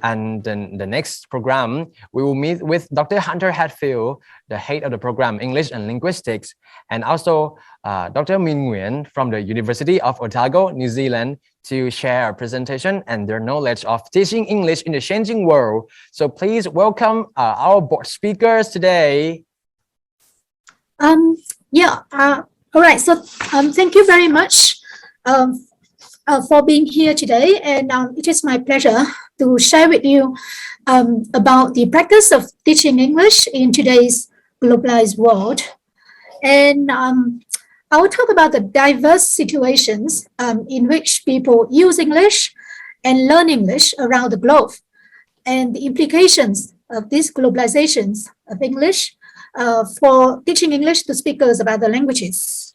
And then the next program, we will meet with Dr. Hunter Hatfield, the head of the program English and Linguistics, and also Dr. Min Nguyen from the University of Otago, New Zealand, to share a presentation and their knowledge of teaching English in the changing world. So please welcome our board speakers today. All right. So thank you very much for being here today, and it is my pleasure to share with you about the practice of teaching English in today's globalized world. And I will talk about the diverse situations in which people use English and learn English around the globe, and the implications of these globalizations of English for teaching English to speakers of other languages.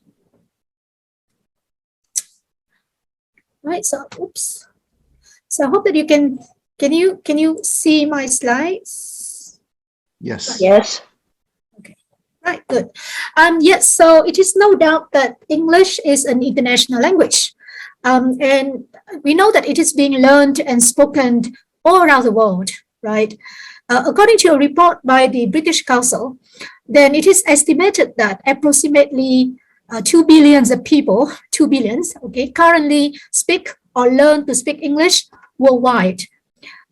Right, so oops. So I hope that you can you see my slides? Yes. Yes. Okay. Right, good. Yes, so it is no doubt that English is an international language. And we know that it is being learned and spoken all around the world, right? According to a report by the British Council, then it is estimated that approximately 2 billions of people, 2 billions, okay, currently speak or learn to speak English worldwide.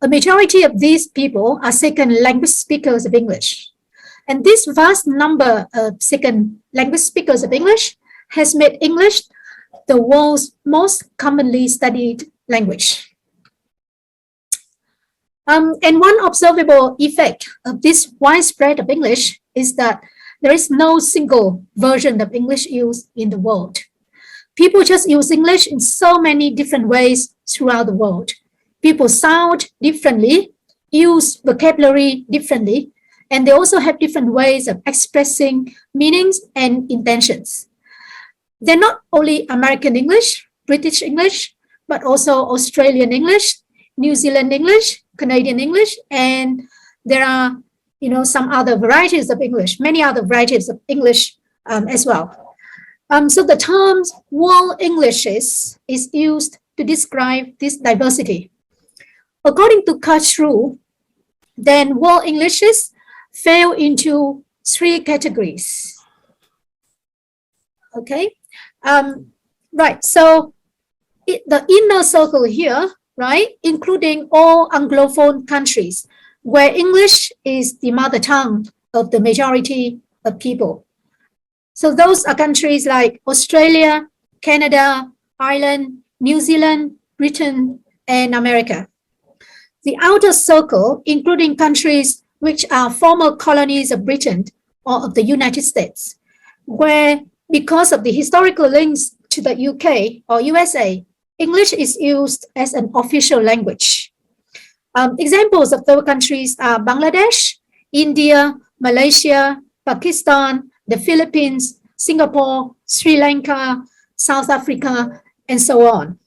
A majority of these people are second language speakers of English. And this vast number of second language speakers of English has made English the world's most commonly studied language. And one observable effect of this widespread of English is that there is no single version of English used in the world. People just use English in so many different ways throughout the world. People sound differently, use vocabulary differently, and they also have different ways of expressing meanings and intentions. They're not only American English, British English, but also Australian English, New Zealand English, Canadian English, and there are some other varieties of English, many other varieties of English as well. So the term world Englishes is used to describe this diversity. According to Kutch, then world Englishes fell into 3 categories. Okay, right. So the inner circle here, right, including all Anglophone countries, where English is the mother tongue of the majority of people. So those are countries like Australia, Canada, Ireland, New Zealand, Britain, and America. The outer circle, including countries which are former colonies of Britain or of the United States, where because of the historical links to the UK or USA, English is used as an official language. Examples of those countries are Bangladesh, India, Malaysia, Pakistan, the Philippines, Singapore, Sri Lanka, South Africa, and so on.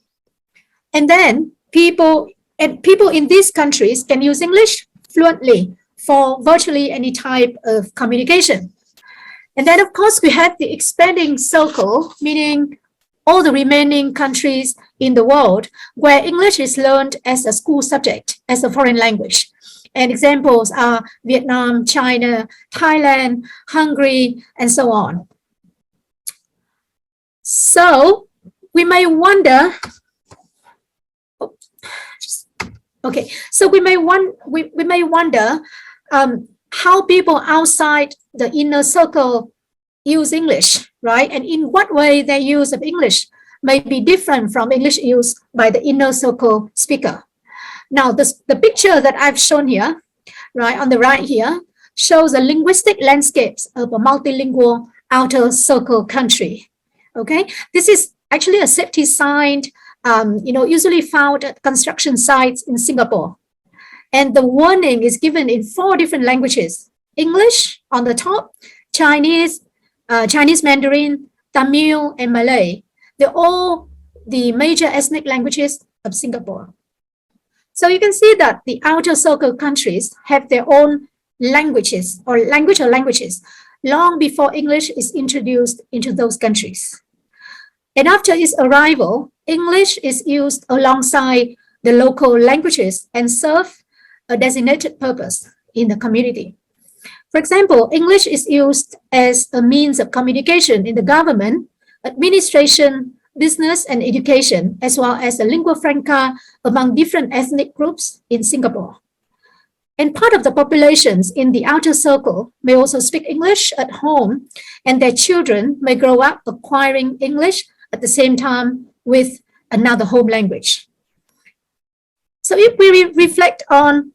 And then people in these countries can use English fluently for virtually any type of communication. And then, of course, we have the expanding circle, meaning all the remaining countries in the world where English is learned as a school subject, as a foreign language. And examples are Vietnam, China, Thailand, Hungary, and so on. So we may wonder, we may wonder how people outside the inner circle use English, right? And in what way their use of English may be different from English used by the inner circle speaker. Now, the picture that I've shown here, right, on the right here, shows a linguistic landscapes of a multilingual outer circle country. Okay, this is actually a safety sign, usually found at construction sites in Singapore. And the warning is given in 4 different languages: English on the top, Chinese, Chinese Mandarin, Tamil, and Malay. They're all the major ethnic languages of Singapore. So you can see that the outer circle countries have their own languages or languages long before English is introduced into those countries. And after its arrival, English is used alongside the local languages and serve a designated purpose in the community. For example, English is used as a means of communication in the government, administration, business, and education, as well as a lingua franca among different ethnic groups in Singapore. And part of the populations in the outer circle may also speak English at home, and their children may grow up acquiring English at the same time with another home language. So if we reflect on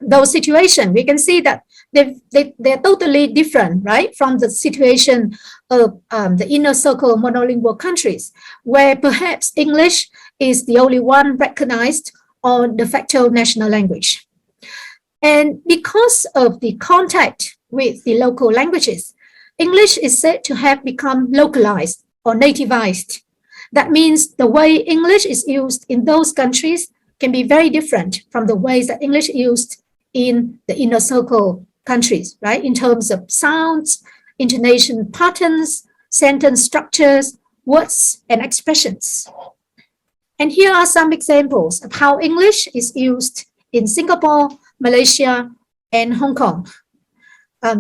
those situations, we can see that they're totally different, right, from the situation of the inner circle monolingual countries, where perhaps English is the only one recognized or de facto national language. And because of the contact with the local languages, English is said to have become localized or nativized. That means the way English is used in those countries can be very different from the ways that English is used in the inner circle countries, right? In terms of sounds, intonation patterns, sentence structures, words, and expressions. And here are some examples of how English is used in Singapore, Malaysia, and Hong Kong.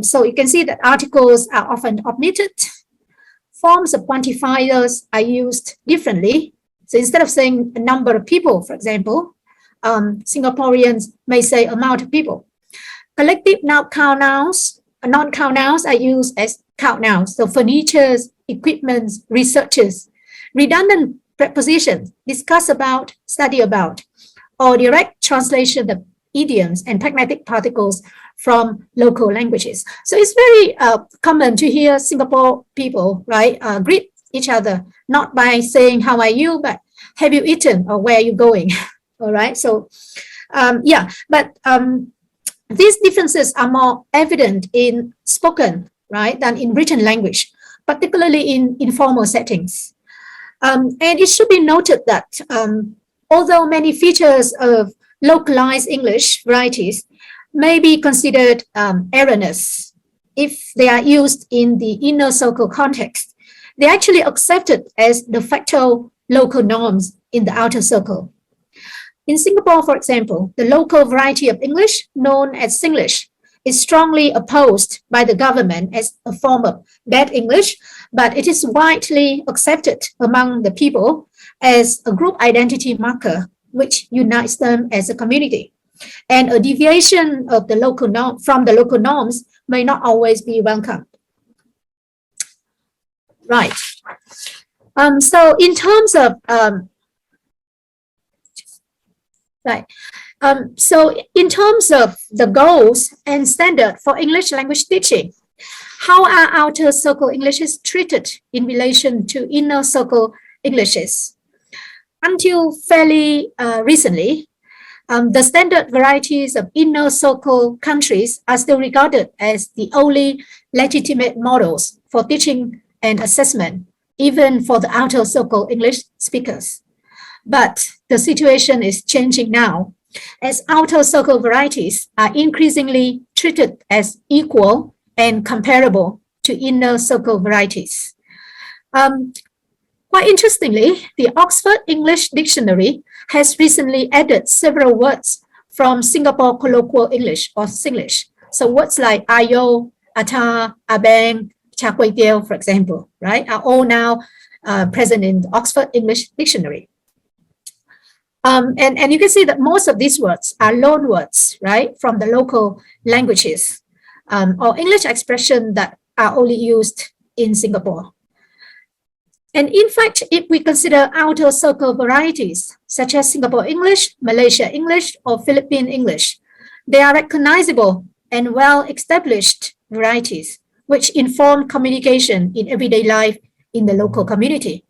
So you can see that articles are often omitted. Forms of quantifiers are used differerly. So instead of saying a number of people, for example, Singaporeans may say amount of people. Collective noun nouns, non-count nouns are used as count nouns. So furnitures, equipments, researchers. Redundant prepositions, discuss about, study about, or direct translation of idioms and pragmatic particles from local languages. So it's very common to hear Singapore people, right, greet each other, not by saying, how are you, but have you eaten or where are you going? All right. So, these differences are more evident in spoken, right, than in written language, particularly in informal settings. And it should be noted that although many features of localized English varieties may be considered erroneous if they are used in the inner circle context, they're actually accepted as de facto local norms in the outer circle. In Singapore, for example, the local variety of English, known as Singlish, is strongly opposed by the government as a form of bad English, but it is widely accepted among the people as a group identity marker which unites them as a community. And a deviation of the local norm from the local norms may not always be welcomed. Right. So in terms of so in terms of the goals and standard for English language teaching, how are outer circle Englishes treated in relation to inner circle Englishes? Until fairly recently, the standard varieties of inner circle countries are still regarded as the only legitimate models for teaching and assessment, even for the outer circle English speakers. But the situation is changing now, as outer circle varieties are increasingly treated as equal and comparable to inner circle varieties. Quite interestingly, the Oxford English Dictionary has recently added several words from Singapore colloquial English or Singlish. So words like ayo, ata, abang, char kway teow, for example, right, are all now present in the Oxford English Dictionary. And you can see that most of these words are loan words, right, from the local languages or English expressions that are only used in Singapore. And in fact, if we consider outer circle varieties, such as Singapore English, Malaysia English, or Philippine English, they are recognizable and well-established varieties, which inform communication in everyday life in the local community.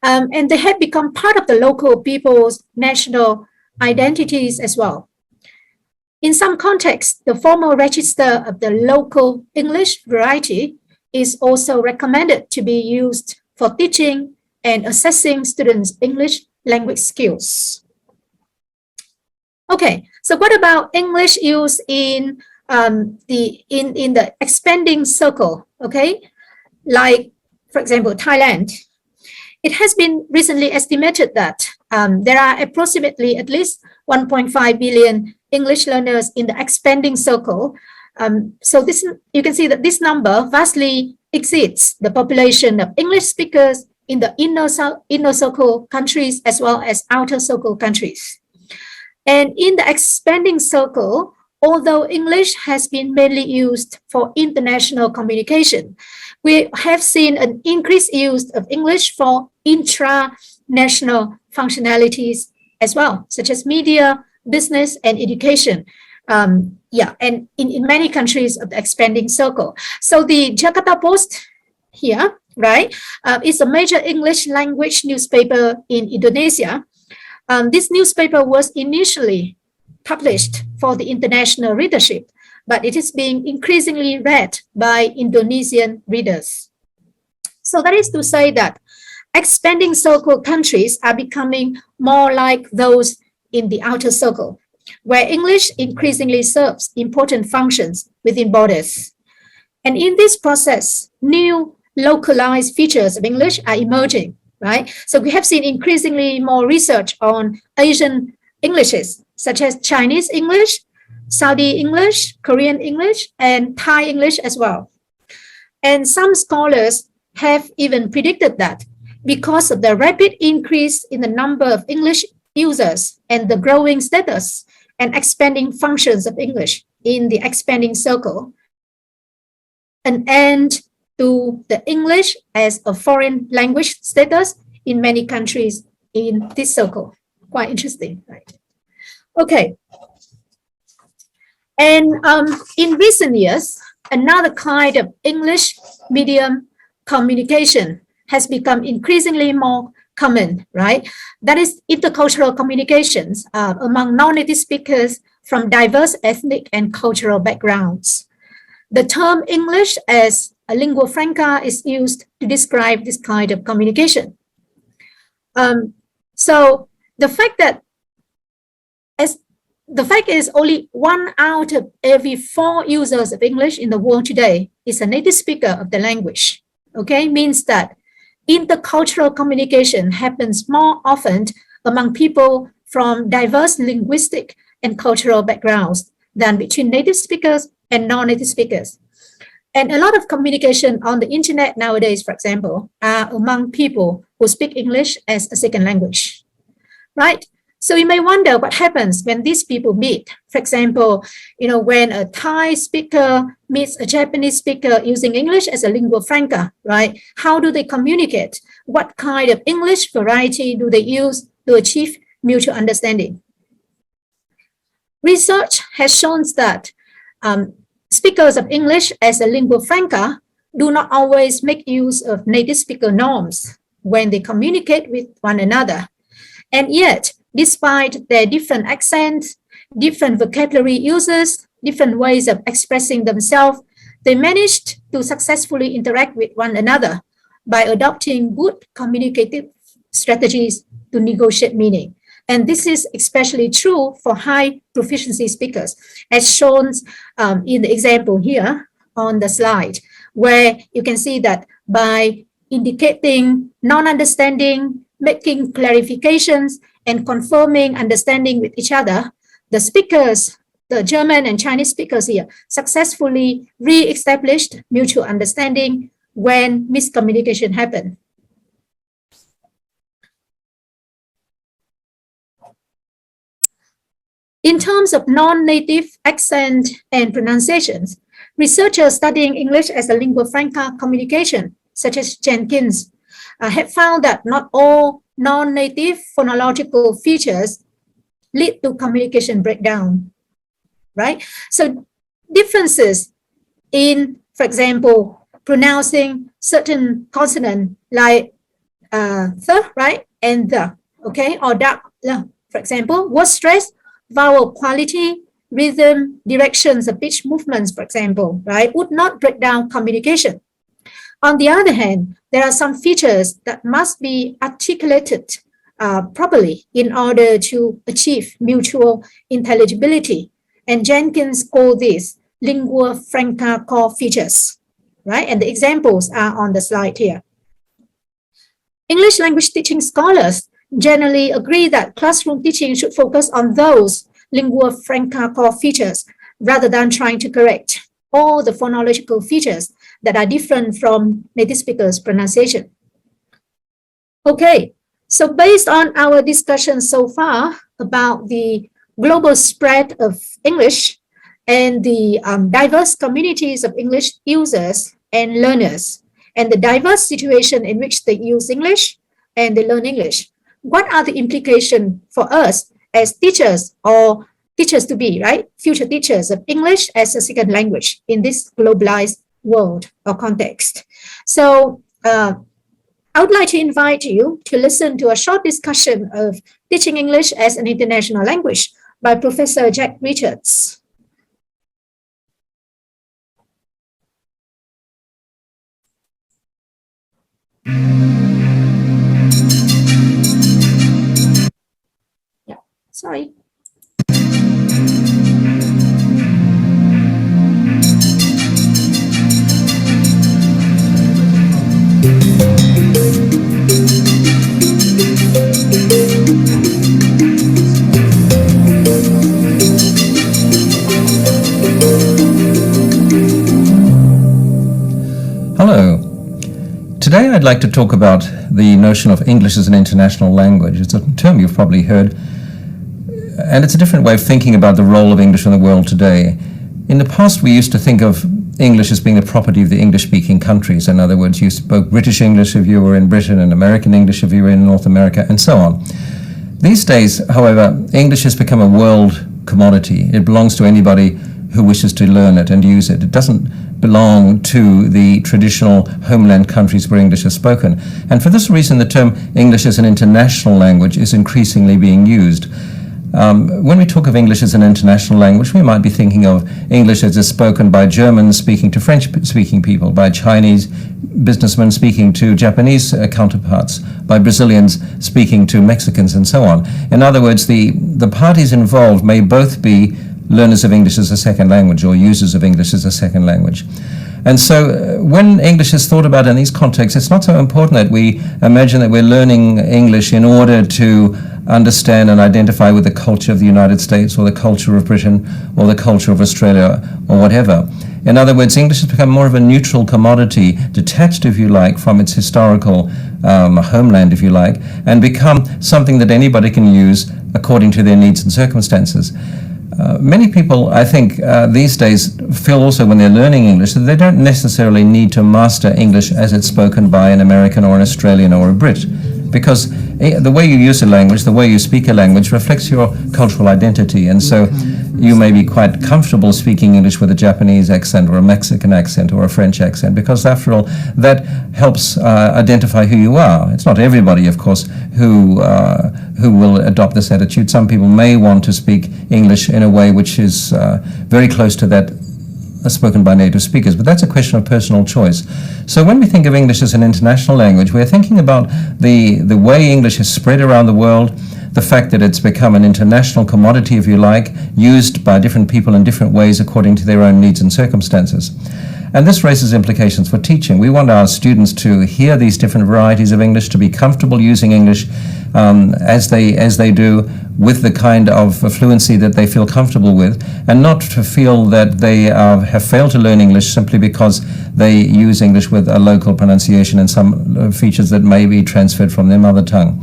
And they have become part of the local people's national identities as well. In some contexts, the formal register of the local English variety is also recommended to be used for teaching and assessing students' English language skills. Okay, so what about English use in the expanding circle? Okay, like for example, Thailand. It has been recently estimated that there are approximately at least 1.5 billion English learners in the expanding circle. So this, you can see that this number vastly exceeds the population of English speakers in the inner circle countries as well as outer circle countries. And in the expanding circle, although English has been mainly used for international communication, we have seen an increased use of English for intra-national functionalities as well, such as media, business, and education. And in many countries of the expanding circle. So the Jakarta Post here, right, is a major English language newspaper in Indonesia. This newspaper was initially published for the international readership, but it is being increasingly read by Indonesian readers. So that is to say that expanding circle countries are becoming more like those in the outer circle, where English increasingly serves important functions within borders. And in this process, new localized features of English are emerging, right? So we have seen increasingly more research on Asian Englishes, such as Chinese English, Saudi English, Korean English, and Thai English as well. And some scholars have even predicted that because of the rapid increase in the number of English users and the growing status and expanding functions of English in the expanding circle, an end to the English as a foreign language status in many countries in this circle. Quite interesting, right? Okay. And in recent years, another kind of English medium communication has become increasingly more common, right? That is intercultural communications among non-native speakers from diverse ethnic and cultural backgrounds. The term English as a lingua franca is used to describe this kind of communication. So the fact is only 1 out of every 4 users of English in the world today is a native speaker of the language, okay? Means that intercultural communication happens more often among people from diverse linguistic and cultural backgrounds than between native speakers and non-native speakers. And a lot of communication on the internet nowadays, for example, are among people who speak English as a second language, right? So you may wonder what happens when these people meet. For example, when a Thai speaker meets a Japanese speaker using English as a lingua franca, right? How do they communicate? What kind of English variety do they use to achieve mutual understanding? Research has shown that speakers of English as a lingua franca do not always make use of native speaker norms when they communicate with one another. And yet, despite their different accents, different vocabulary uses, different ways of expressing themselves, they managed to successfully interact with one another by adopting good communicative strategies to negotiate meaning. And this is especially true for high proficiency speakers, as shown in the example here on the slide, where you can see that by indicating non-understanding, making clarifications, and confirming understanding with each other, the speakers, the German and Chinese speakers here, successfully re-established mutual understanding when miscommunication happened. In terms of non-native accent and pronunciations, researchers studying English as a lingua franca communication, such as Jenkins, have found that not all non-native phonological features lead to communication breakdown, right? So differences in, for example, pronouncing certain consonant like the, right, and the, okay, or the, for example, word stress, vowel quality, rhythm, directions of pitch movements, for example, right, would not break down communication. On the other hand, there are some features that must be articulated properly in order to achieve mutual intelligibility. And Jenkins called these lingua franca core features, right? And the examples are on the slide here. English language teaching scholars generally agree that classroom teaching should focus on those lingua franca core features rather than trying to correct all the phonological features that are different from native speakers' pronunciation. Okay, so based on our discussion so far about the global spread of English and the diverse communities of English users and learners, and the diverse situation in which they use English and they learn English, what are the implications for us as teachers or teachers to be, right? Future teachers of English as a second language in this globalized world or context. So I would like to invite you to listen to a short discussion of teaching English as an international language by Professor Jack Richards. Yeah, sorry. Hello. Today I'd like to talk about the notion of English as an international language. It's a term you've probably heard, and it's a different way of thinking about the role of English in the world today. In the past, we used to think of English as being the property of the English-speaking countries. In other words, you spoke British English if you were in Britain, and American English if you were in North America, and so on. These days, however, English has become a world commodity. It belongs to anybody who wishes to learn it and use it. It doesn't belong to the traditional homeland countries where English is spoken. And for this reason, the term English as an international language is increasingly being used. When we talk of English as an international language, we might be thinking of English as is spoken by Germans speaking to French-speaking people, by Chinese businessmen speaking to Japanese counterparts, by Brazilians speaking to Mexicans, and so on. In other words, the parties involved may both be learners of English as a second language or users of English as a second language. And so when English is thought about in these contexts, it's not so important that we imagine that we're learning English in order to understand and identify with the culture of the United States or the culture of Britain or the culture of Australia or whatever. In other words, English has become more of a neutral commodity, detached, if you like, from its historical homeland, if you like, and become something that anybody can use according to their needs and circumstances. Many people, I think, these days feel also when they're learning English that they don't necessarily need to master English as it's spoken by an American or an Australian or a Brit, because the way you use a language, the way you speak a language reflects your cultural identity, and so you may be quite comfortable speaking English with a Japanese accent or a Mexican accent or a French accent, because after all, that helps identify who you are. It's not everybody, of course, who will adopt this attitude. Some people may want to speak English in a way which is very close to that spoken by native speakers, but that's a question of personal choice. So when we think of English as an international language, we're thinking about the way English has spread around the world, the fact that it's become an international commodity, if you like, used by different people in different ways according to their own needs and circumstances. And this raises implications for teaching. We want our students to hear these different varieties of English, to be comfortable using English as they do, with the kind of fluency that they feel comfortable with, and not to feel that they have failed to learn English simply because they use English with a local pronunciation and some features that may be transferred from their mother tongue.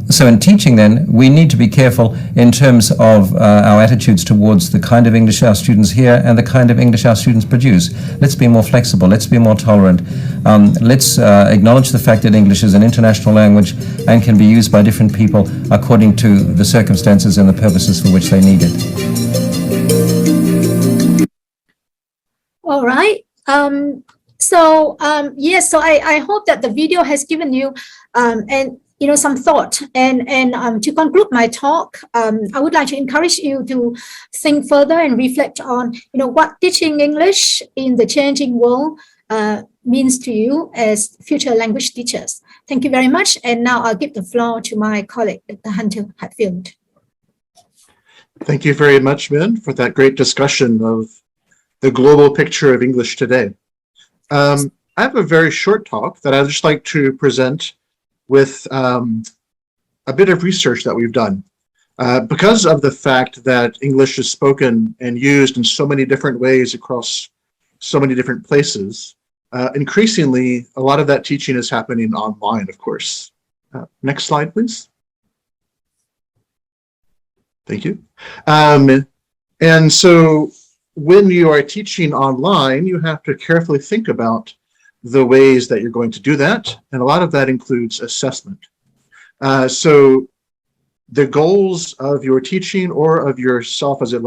So in teaching then, we need to be careful in terms of our attitudes towards the kind of English our students hear and the kind of English our students produce. Let's be more flexible, let's be more tolerant. Let's acknowledge the fact that English is an international language and can be used by different people according to the circumstances and the purposes for which they need it. All right. Yes, so I hope that the video has given you some thought, and to conclude my talk, I would like to encourage you to think further and reflect on what teaching English in the changing world means to you as future language teachers. Thank you very much, and now I'll give the floor to my colleague, Dr. Hunter Hatfield. Thank you very much, Min, for that great discussion of the global picture of English today. I have a very short talk that I'd just like to present with a bit of research that we've done. Because of the fact that English is spoken and used in so many different ways across so many different places, increasingly, a lot of that teaching is happening online, of course. Next slide, please. Thank you. And so when you are teaching online, you have to carefully think about the ways that you're going to do that. And a lot of that includes assessment. So the goals of your teaching or of yourself as a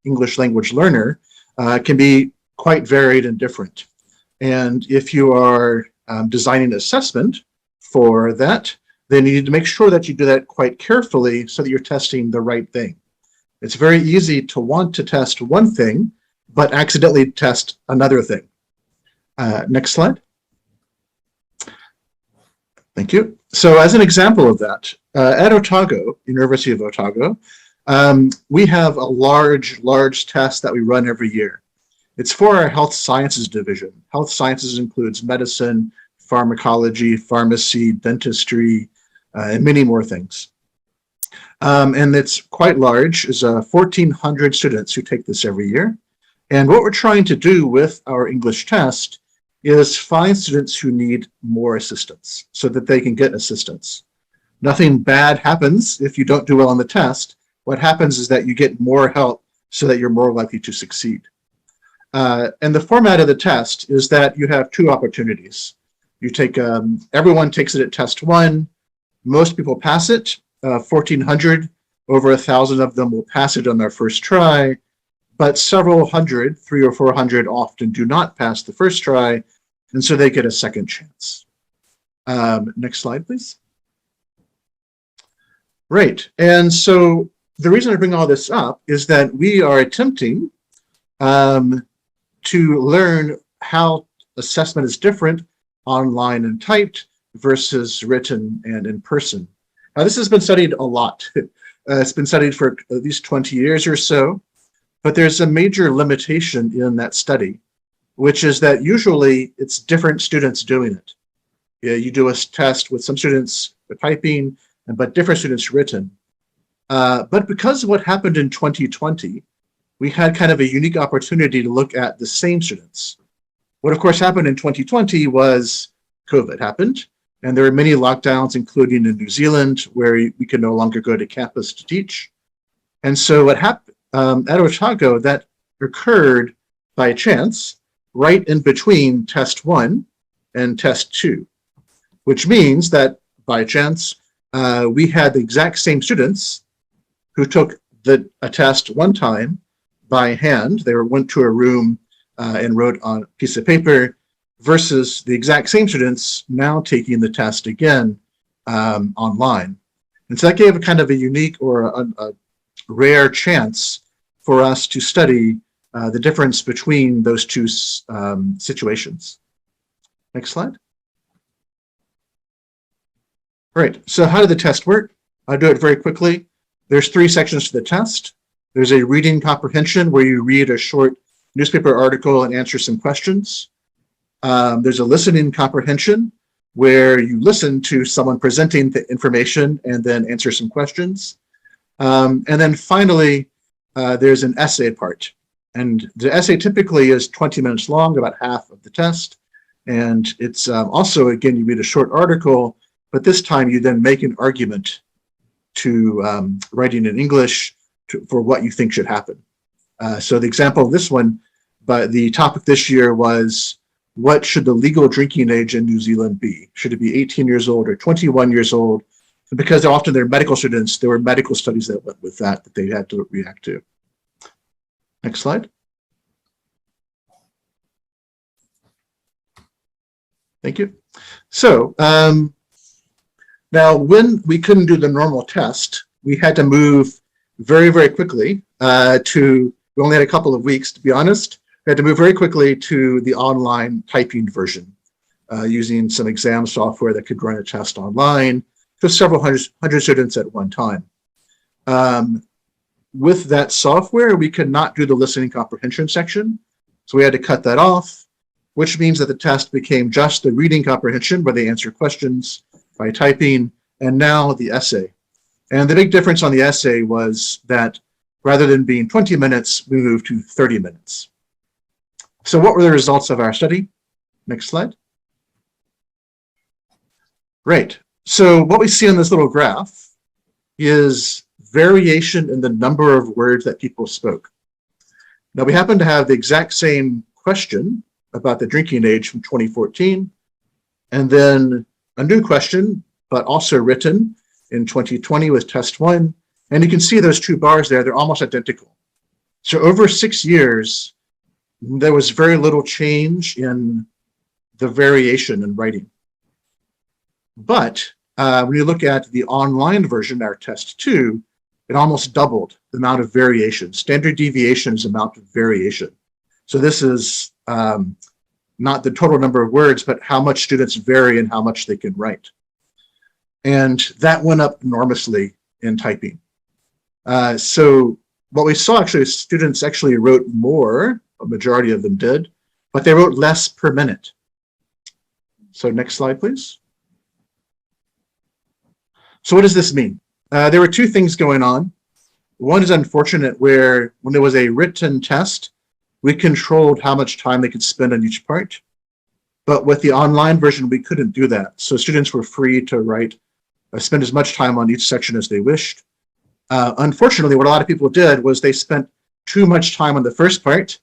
English language learner can be quite varied and different. And if you are designing assessment for that, then you need to make sure that you do that quite carefully so that you're testing the right thing. It's very easy to want to test one thing, but accidentally test another thing. Next slide. Thank you. So as an example of that, at Otago, University of Otago, we have a large test that we run every year. It's for our health sciences division. Health sciences includes medicine, pharmacology, pharmacy, dentistry, and many more things. And it's quite large. It's 1,400 students who take this every year. And what we're trying to do with our English test is find students who need more assistance so that they can get assistance. Nothing bad happens if you don't do well on the test. What happens is that you get more help so that you're more likely to succeed. And the format of the test is that you have two opportunities. You take, everyone takes it at test one. Most people pass it. 1,400, over 1,000 of them will pass it on their first try, but several hundred, 300 or 400, often do not pass the first try, and so they get a second chance. Next slide, please. Right, and so the reason I bring all this up is that we are attempting to learn how assessment is different online and typed versus written and in person. Now, this has been studied a lot. It's been studied for at least 20 years or so, but there's a major limitation in that study, which is that usually it's different students doing it. You do a test with some students typing, but different students written. But because of what happened in 2020, we had kind of a unique opportunity to look at the same students. What of course happened in 2020 was COVID happened. And there were many lockdowns, including in New Zealand, where we could no longer go to campus to teach. And so what happened at Otago, that occurred by chance right in between test one and test two, which means that by chance, we had the exact same students who took a test one time by hand. They went to a room and wrote on a piece of paper, versus the exact same students now taking the test again online. And so that gave a kind of a unique or a rare chance for us to study the difference between those two situations. Next slide. All right, so how did the test work? I'll do it very quickly. There's 3 sections to the test. There's a reading comprehension where you read a short newspaper article and answer some questions. There's a listening comprehension where you listen to someone presenting the information and then answer some questions. And then finally, there's an essay part. And the essay typically is 20 minutes long, about half of the test. And it's also, again, you read a short article, but this time you then make an argument to writing in English for what you think should happen. So the example of this one, but the topic this year was, what should the legal drinking age in New Zealand be? Should it be 18 years old or 21 years old? And because often they're medical students, there were medical studies that went with that they had to react to. Next slide. Thank you. So now when we couldn't do the normal test, we had to move very, very quickly we only had a couple of weeks, to be honest. We had to move very quickly to the online typing version using some exam software that could run a test online to several hundred students at one time. With that software, we could not do the listening comprehension section, so we had to cut that off, which means that the test became just the reading comprehension where they answer questions by typing, and now the essay. And the big difference on the essay was that rather than being 20 minutes, we moved to 30 minutes. So what were the results of our study? Next slide. Great. So what we see on this little graph is variation in the number of words that people spoke. Now we happen to have the exact same question about the drinking age from 2014, and then a new question, but also written in 2020 with test 1. And you can see those two bars there, they're almost identical. So over 6 years, there was very little change in the variation in writing. But when you look at the online version, our test 2, it almost doubled the amount of variation. Standard deviation is the amount of variation. So this is not the total number of words, but how much students vary and how much they can write. And that went up enormously in typing. So what we saw actually is students actually wrote more, a majority of them did, but they wrote less per minute. So next slide, please. So what does this mean? There were two things going on. One is unfortunate, where when there was a written test, we controlled how much time they could spend on each part. But with the online version, we couldn't do that. So students were free to write, spend as much time on each section as they wished. Unfortunately, what a lot of people did was they spent too much time on the first part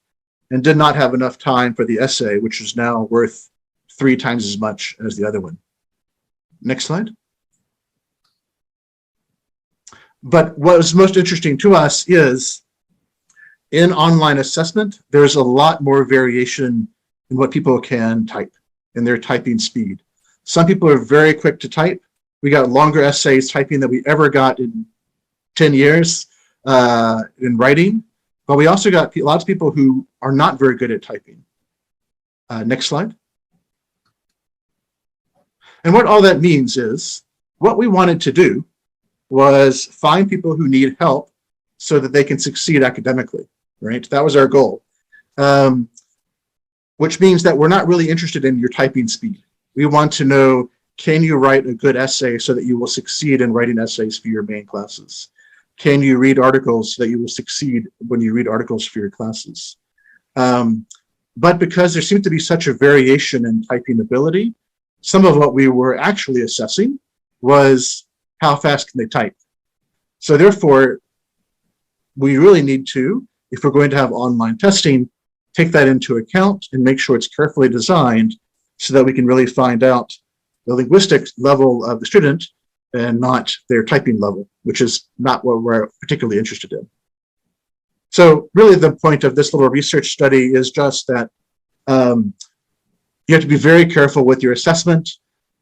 and did not have enough time for the essay, which is now worth 3 times as much as the other one. Next slide. But what was most interesting to us is in online assessment, there's a lot more variation in what people can type, in their typing speed. Some people are very quick to type. We got longer essays typing than we ever got in 10 years in writing. But we also got lots of people who are not very good at typing. Next slide. And what all that means is what we wanted to do was find people who need help so that they can succeed academically, right? That was our goal, which means that we're not really interested in your typing speed. We want to know, can you write a good essay so that you will succeed in writing essays for your main classes? Can you read articles so that you will succeed when you read articles for your classes? But because there seemed to be such a variation in typing ability, some of what we were actually assessing was how fast can they type? So therefore, we really need to, if we're going to have online testing, take that into account and make sure it's carefully designed so that we can really find out the linguistic level of the student and not their typing level, which is not what we're particularly interested in. So really the point of this little research study is just that you have to be very careful with your assessment.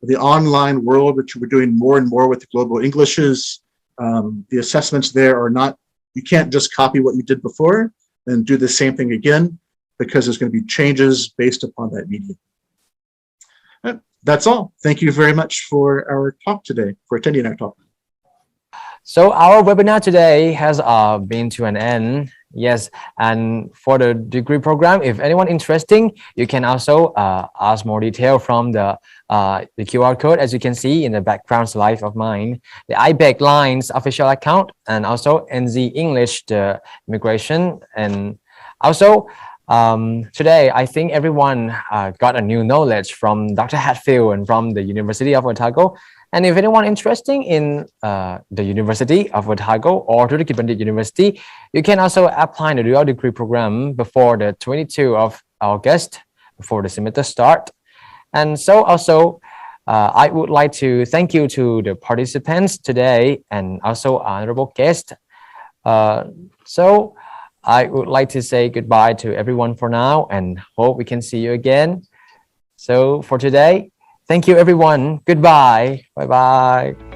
The online world, which we're doing more and more with the global Englishes, the assessments there are not, you can't just copy what you did before and do the same thing again, because there's going to be changes based upon that medium. That's all. Thank you very much for our talk today, for attending our talk. So our webinar today has been to an end. Yes, and for the degree program, if anyone interesting, you can also ask more detail from the QR code, as you can see in the background slide of mine, the IBEC Lines official account, and also NZ English, the immigration. And also today, I think everyone got a new knowledge from Dr. Hatfield and from the University of Otago. And if anyone interested in the University of Otago or Thurikit Bandit University, you can also apply the dual degree program before the 22nd of August, before the semester start. And so also, I would like to thank you to the participants today and also honorable guest. So I would like to say goodbye to everyone for now and hope we can see you again. So for today, thank you everyone. Goodbye. Bye bye.